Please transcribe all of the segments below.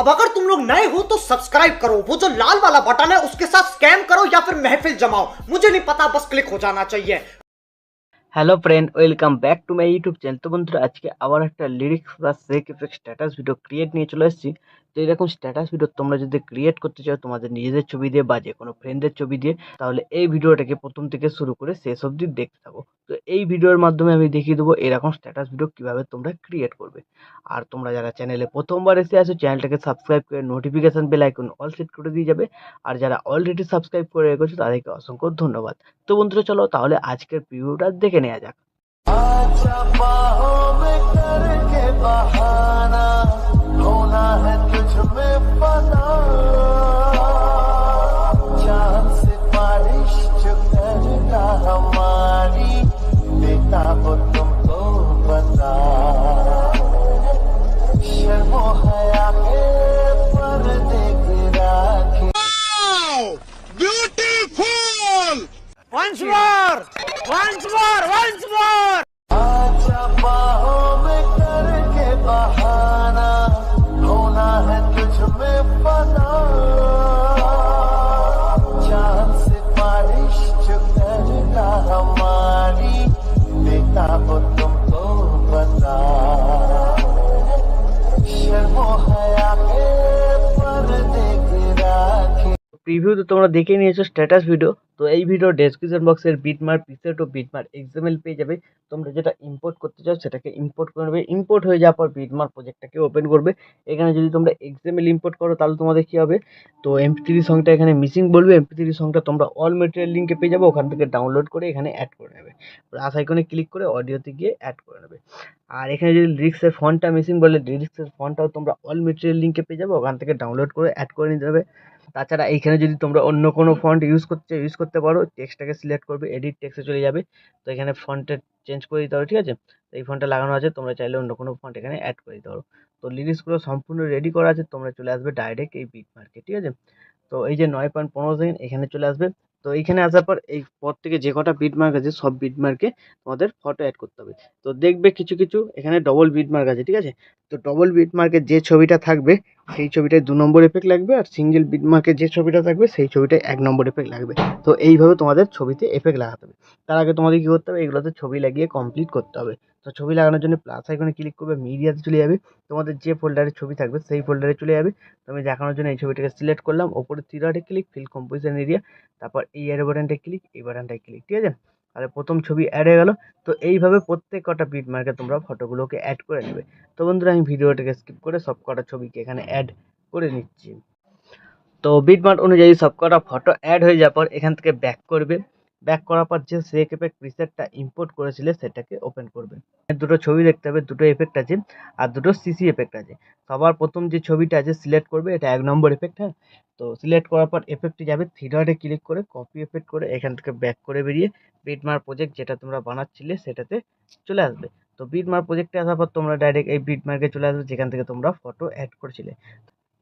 अब अगर तुम लोग नए हो तो सब्सक्राइब करो, वो जो लाल वाला बटन है उसके साथ स्कैम करो या फिर महफिल जमाओ, मुझे नहीं पता, बस क्लिक हो जाना चाहिए। Hello friend, welcome back to my YouTube channel. তো বন্ধুরা, আজকে আবার একটা লিরিক্স বা সেক ইফেক্ট স্ট্যাটাস ভিডিও ক্রিয়েট নিয়ে চলে এসেছি। তো এরকম স্ট্যাটাস ভিডিও তোমরা যদি ক্রিয়েট করতে চাও তোমাদের নিজেদের ছবি দিয়ে বা যে কোনো ফ্রেন্ডের ছবি দিয়ে, তাহলে এই ভিডিওটাকে প্রথম থেকে শুরু করে শেষ অবধি দেখতে থাকো। তো এই ভিডিওর মাধ্যমে আমি দেখিয়ে দেবো এরকম স্ট্যাটাস ভিডিও কিভাবে তোমরা ক্রিয়েট করবে। আর তোমরা যারা চ্যানেলে প্রথমবার এসে আসো, চ্যানেলটাকে সাবস্ক্রাইব করে notification bell icon all set করে দিয়ে যাবে। আর যারা অলরেডি সাবস্ক্রাইব করে রেখেছো তাদেরকে অসংখ্য ধন্যবাদ। তো বন্ধুরা, চলো তাহলে আজকের প্রিভিউটা দেখে নেওয়া যাক। आजा बाहों में करके बहाना, होना है तुझ में फना, चांद से बारिश जो करना हमारी, देता वो तुमको बता, शर्मो हया के पर्दे गिरा के। Beautiful, once more, once more, once more। आजा बाहों में करके बहाना, होना है तुझ में फना, चांद से बारिश जो करना हमारी, देता वो तुमको बता, शर्मो हया के पर्दे गिरा के। প্রিভিউ তো তোমরা দেখে নিয়েছো স্ট্যাটাস ভিডিও। তো এই ভিডিও ডেসক্রিপশন বক্সের বিটমার্ক প্রিসেট ও বিটমার্ক এক্সএমএল পেয়ে যাবে। তোমরা যেটা ইম্পোর্ট করতে চাও সেটাকে ইম্পোর্ট করে নেবে। ইম্পোর্ট হয়ে যাওয়ার পর বিটমার্ক প্রজেক্টটাকে ওপেন করবে। এখানে যদি তোমরা এক্সএমএল ইম্পোর্ট করো তাহলে তোমাদের কী হবে, তো এমপি3 সংটা এখানে মিসিং বলবে। এমপি3 সংটা তোমরা অল মেটেরিয়াল লিঙ্কে পেয়ে যাবে, ওখান থেকে ডাউনলোড করে এখানে অ্যাড করে নেবে। প্লাস আইকনে ক্লিক করে অডিওতে গিয়ে অ্যাড করে নেবে। আর এখানে যদি লিরিক্সের ফন্টটা মিসিং বলে, লিরিক্সের ফন্টটাও তোমরা অল মেটেরিয়াল লিঙ্কে পেয়ে যাবে, ওখান থেকে ডাউনলোড করে অ্যাড করে নিতে হবে। তাছাড়া এইখানে যদি তোমরা অন্য কোনো ফন্ট ইউজ করতে পারো, টেক্সটটাকে সিলেক্ট করবে, এডিট টেক্সটে চলে যাবে। তো এখানে ফন্টের চেঞ্জ করে দিতে পারো, ঠিক আছে। তো এই ফন্টটা লাগানো আছে, তোমরা চাইলে অন্য কোনো ফন্ট এখানে অ্যাড করে দিতে পারো। তো লিরিক্সগুলো সম্পূর্ণ রেডি করা আছে, তোমরা চলে আসবে ডাইরেক্ট এই বিটমার্কে, ঠিক আছে। তো এই যে 9.15 সেকেন্ড এখানে চলে আসবে। তো এইখানে আসার পর এই পর থেকে যে কটা বিটমার্ক আছে সব বিটমার্কে তোমাদের ফটো অ্যাড করতে হবে। তো দেখবে কিছু কিছু এখানে ডবল বিটমার্ক আছে, ঠিক আছে। তো ডবল বিটমার্কের যে ছবিটা থাকবে সেই ছবিটায় 2 নম্বর এফেক্ট লাগবে, আর সিঙ্গেল বিটমার্কের যে ছবিটা থাকবে সেই ছবিটায় 1 নম্বর এফেক্ট লাগবে। তো এইভাবে তোমাদের ছবিতে এফেক্ট লাগাতে হবে। তার আগে তোমাদের কী করতে হবে, এগুলোতে ছবি লাগিয়ে কমপ্লিট করতে হবে। তো ছবি লাগানোর জন্য প্লাস আইকনে ক্লিক করবে, মিডিয়াতে চলে যাবে, তোমাদের যে ফোল্ডারে ছবি থাকবে সেই ফোল্ডারে চলে যাবে। তো আমি দেখানোর জন্য এই ছবিটাকে সিলেক্ট করলাম, ওপরে 3 ডটে ক্লিক, ফিল কম্পোজিশন এরিয়া, তারপর এই অ্যারো বাটনটায় ক্লিক, এই বাটনটায় ক্লিক, ঠিক আছে। তাহলে প্রথম ছবি অ্যাড হয়ে গেল। তো এইভাবে প্রত্যেক কটা বিটমার্কে তোমরা ফটোগুলোকে অ্যাড করে নেবে। তো বন্ধুরা, আমি ভিডিওটাকে স্কিপ করে সব কটা ছবিকে এখানে অ্যাড করে নিচ্ছি। তো বিটমার্ক অনুযায়ী সব কটা ফটো অ্যাড হয়ে যাওয়ার পর এখান থেকে ব্যাক করবে। ব্যাক করার পর যে সেক এফেক্ট প্রিসেটটা ইম্পোর্ট করেছিলে সেটাকে ওপেন করবে। দুটো ছবি দেখতে হবে, দুটো এফেক্ট আছে আর দুটো সিসি এফেক্ট আছে। সবার প্রথম যে ছবিটা আছে সিলেক্ট করবে, এটা 1 নম্বর এফেক্ট, হ্যাঁ। তো সিলেক্ট করার পর এফেক্টে যাবে, থ্রি ডটে ক্লিক করে কপি এফেক্ট করে এখান থেকে ব্যাক করে বেরিয়ে বিটমার্ক প্রজেক্ট যেটা তোমরা বানাচ্ছিলে সেটাতে চলে আসবে। তো বিটমার্ক প্রজেক্টে আসার পর তোমরা ডাইরেক্ট এই বিটমার্কে চলে আসবে যেখান থেকে তোমরা ফটো অ্যাড করেছিলে।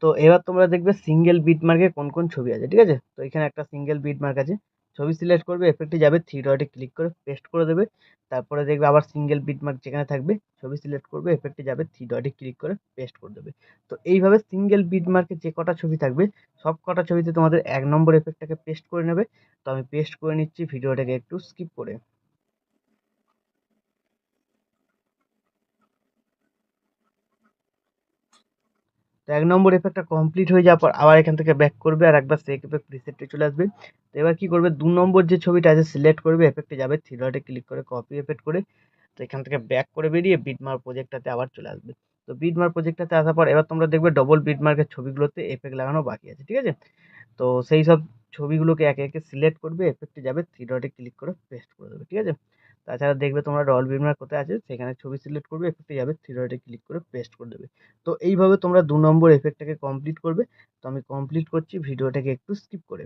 তো এবার তোমরা দেখবে সিঙ্গেল বিটমার্কে কোন কোন ছবি আছে, ঠিক আছে। তো এখানে একটা সিঙ্গেল বিটমার্ক আছে, ছবি সিলেক্ট করবে, এফেক্টে যাবে, থ্রি ডটে ক্লিক করে পেস্ট করে দেবে। তারপরে দেখবে আবার সিঙ্গেল বিটমার্ক যেখানে থাকবে, ছবি সিলেক্ট করবে, এফেক্টে যাবে, থ্রি ডটে ক্লিক করে পেস্ট করে দেবে। তো এইভাবে সিঙ্গেল বিটমার্কে যে কটা ছবি থাকবে সব কটা ছবিতে তোমাদের 1 নম্বর এফেক্টটাকে পেস্ট করে নেবে। তো আমি পেস্ট করে নিচ্ছি ভিডিওটাকে একটু স্কিপ করে। তো 1 নম্বর এফেক্টটা কমপ্লিট হয়ে যাওয়ার পর আবার এখান থেকে ব্যাক করবে আর একবার সেক এফেক্ট প্রিসেটে চলে আসবে। তো এবার কি করবে, 2 নম্বর যে ছবিটা আছে সিলেক্ট করবে, এফেক্টে যাবে, থ্রি ডটে ক্লিক করে কপি এফেক্ট করে, তো এখান থেকে ব্যাক করে বেরিয়ে বিটমার্ক প্রজেক্টটাতে আবার চলে আসবে। তো বিটমার্ক প্রজেক্টটাতে আসার পর এবার তোমরা দেখবে ডবল বিটমার্কের ছবিগুলোতে এফেক্ট লাগানো বাকি আছে, ঠিক আছে। তো সেই সব ছবিগুলোকে একে একে সিলেক্ট করবে, এফেক্টে যাবে, থ্রি ডটে ক্লিক করে পেস্ট করে দেবে, ঠিক আছে। তাছাড়া দেখবে তোমরা ডবল বিটমার্ক কোথায় আছে সেখানে ছবি সিলেক্ট করবে, এফেক্টে যাবে, থ্রি ডটে ক্লিক করে পেস্ট করে দেবে। তো এইভাবে তোমরা 2 নম্বর এফেক্টটাকে কমপ্লিট করবে। তো আমি কমপ্লিট করছি ভিডিওটাকে একটু স্কিপ করে।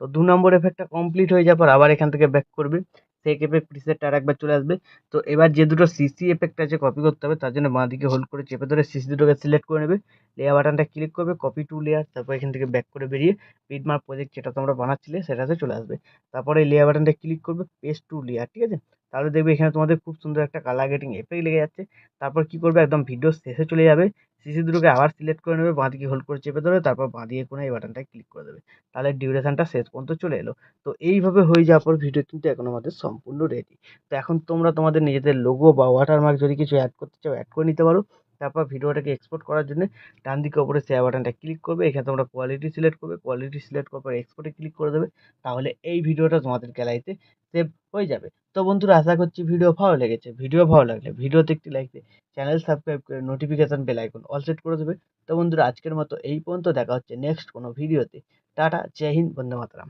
তো 2 নম্বর এফেক্টটা কমপ্লিট হয়ে যাওয়ার পর আবার এখান থেকে ব্যাক করবে, সেক এফেক্ট প্রিসেটটা আরেকবার চলে আসবে। তো এবার যে দুটো সিসি এফেক্ট আছে কপি করতে হবে, তার জন্য বাঁ দিকে হোল্ড করে চেপে ধরে সিসি দুটোকে সিলেক্ট করে নেবে, লেয়ার বাটনটা ক্লিক করবে, কপি টু লেয়ার, তারপর এখান থেকে ব্যাক করে বেরিয়ে বিটমার্ক প্রজেক্ট যেটা তোমরা বানাচ্ছিলে সেটাতে চলে আসবে। তারপরে লেয়ার বাটনটা ক্লিক করবে, পেস্ট টু লেয়ার, ঠিক আছে। তাহলে দেখবে এখানে তোমাদের খুব সুন্দর একটা কালার গ্রেডিং এফেক্ট লেগে যাচ্ছে। তারপর কি করবে, একদম ভিডিও শেষে চলে যাবে, সিসি দুটোকে আবার সিলেক্ট করে নেবে, বাঁদিকে হোল্ড করে চেপে ধরে তারপর বাঁদিকে কোনো এই বাটনটায় ক্লিক করে দেবে। তাহলে ডিউরেশনটা শেষ পর্যন্ত চলে এলো। তো এইভাবে হয়ে যাওয়ার পর ভিডিও কিন্তু এখন আমাদের সম্পূর্ণ রেডি। তো এখন তোমরা তোমাদের নিজেদের লোগো বা ওয়াটারমার্ক যদি কিছু অ্যাড করতে চাও অ্যাড করে নিতে পারো। তারপর ভিডিওটাকে এক্সপোর্ট করার জন্য ডান দিকে ওপরে শেয়ার বাটনটা ক্লিক করবে, এখানে তোমরা কোয়ালিটি সিলেক্ট করবে, কোয়ালিটি সিলেক্ট করার পর এক্সপোর্টে ক্লিক করে দেবে। তাহলে এই ভিডিওটা তোমাদের গ্যালারিতে সেভ হয়ে যাবে। তো বন্ধুরা, আশা করছি ভিডিও ভালো লেগেছে। ভিডিও ভালো লাগলে ভিডিওতে একটি লাইক দিয়ে চ্যানেল সাবস্ক্রাইব করে notification bell icon all set করে দেবে। তো বন্ধুরা, আজকের মতো এই পর্যন্ত, দেখা হচ্ছে নেক্সট কোনো ভিডিওতে। টাটা, জয় হিন্দ, বন্দে মাতরম।